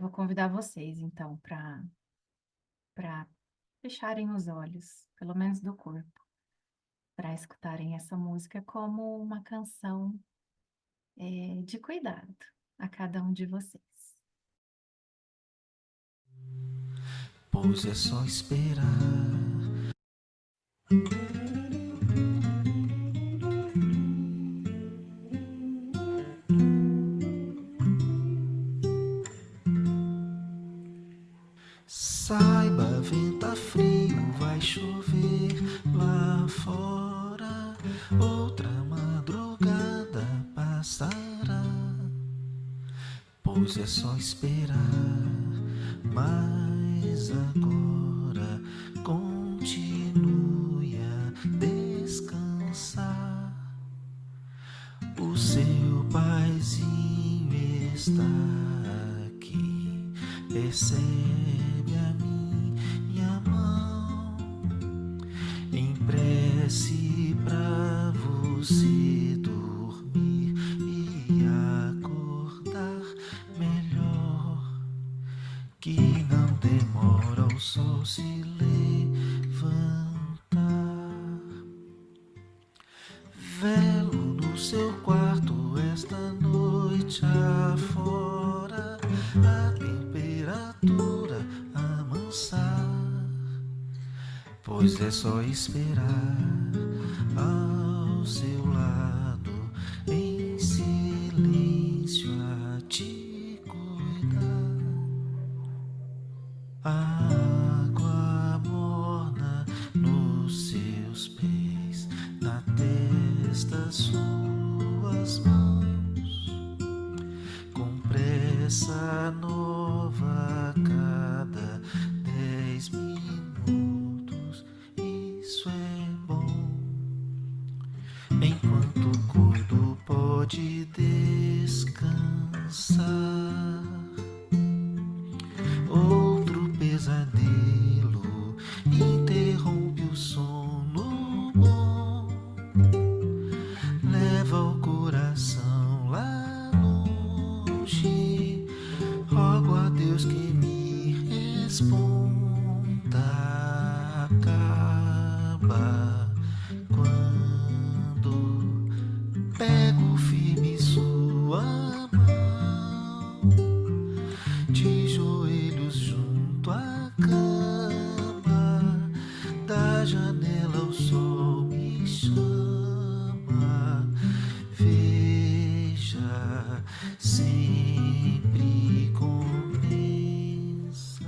Vou convidar vocês, então, para fecharem os olhos, pelo menos do corpo, para escutarem essa música como uma canção, de cuidado a cada um de vocês. Pois é só esperar. Saiba, venta frio, vai chover lá fora. Outra madrugada passará. Pois é só esperar. Mas agora continue a descansar. O seu paizinho está aqui. Percebe a minha mão em prece pra você dormir e acordar melhor. Que não demora o sol se levantar. Velo no seu quarto esta noite afora, a temperatura amansar. Pois é só esperar ao seu lado, em silêncio a te cuidar. Água morna nos seus pés, na testa suas mãos, com pressa nova a cada 10 minutos. Isso é bom. Enquanto cuido, pode descansar. Outro pesadelo interrompe o sono bom. Leva o coração lá longe. Rogo a Deus que me responda. Acaba quando pego firme sua mão, de joelhos junto à cama, da janela o sol me chama. Veja, sempre compensa.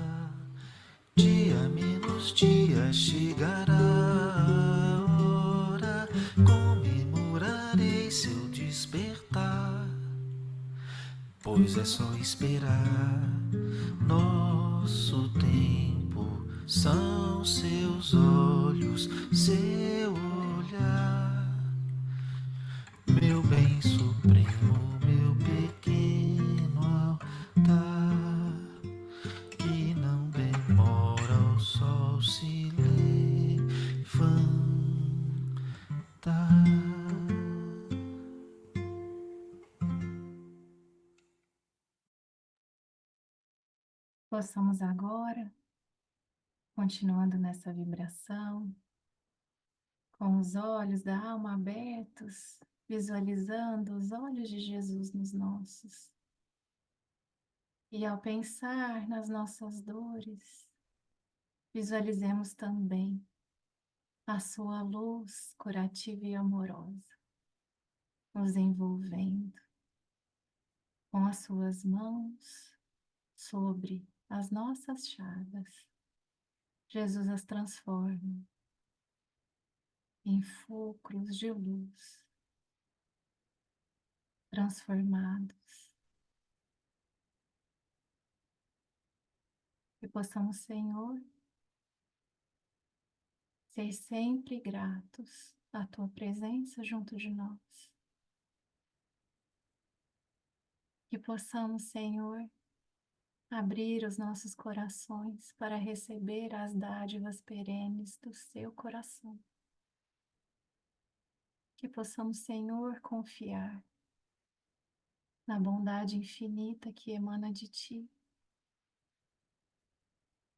Dia menos dia chegará a hora, comemorarei seu despertar. Pois é só esperar. Nosso tempo são seus olhos, seu olhar. Meu bem supremo, meu pequeno altar, que não demora o sol se levantar. possamos agora, continuando nessa vibração, com os olhos da alma abertos, visualizando os olhos de Jesus nos nossos. E ao pensar nas nossas dores, visualizemos também a sua luz curativa e amorosa, nos envolvendo com as suas mãos sobre as nossas chagas. Jesus as transforma em fulcros de luz, transformados. Que possamos, Senhor, ser sempre gratos à Tua presença junto de nós. Que possamos, Senhor, abrir os nossos corações para receber as dádivas perenes do Seu coração. Que possamos, Senhor, confiar na bondade infinita que emana de Ti.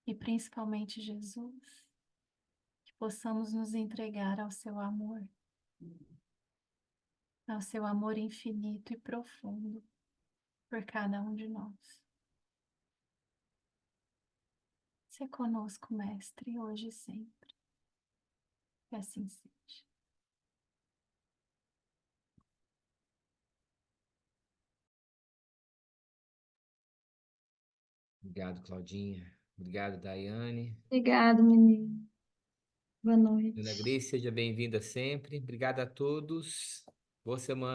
E principalmente, Jesus, que possamos nos entregar ao Seu amor infinito e profundo por cada um de nós. Se conosco, Mestre, hoje e sempre. Que assim seja. Obrigado, Claudinha. Obrigado, Daiane. Obrigado, menino. Boa noite. Dona Grace, seja bem-vinda sempre. Obrigado a todos. Boa semana.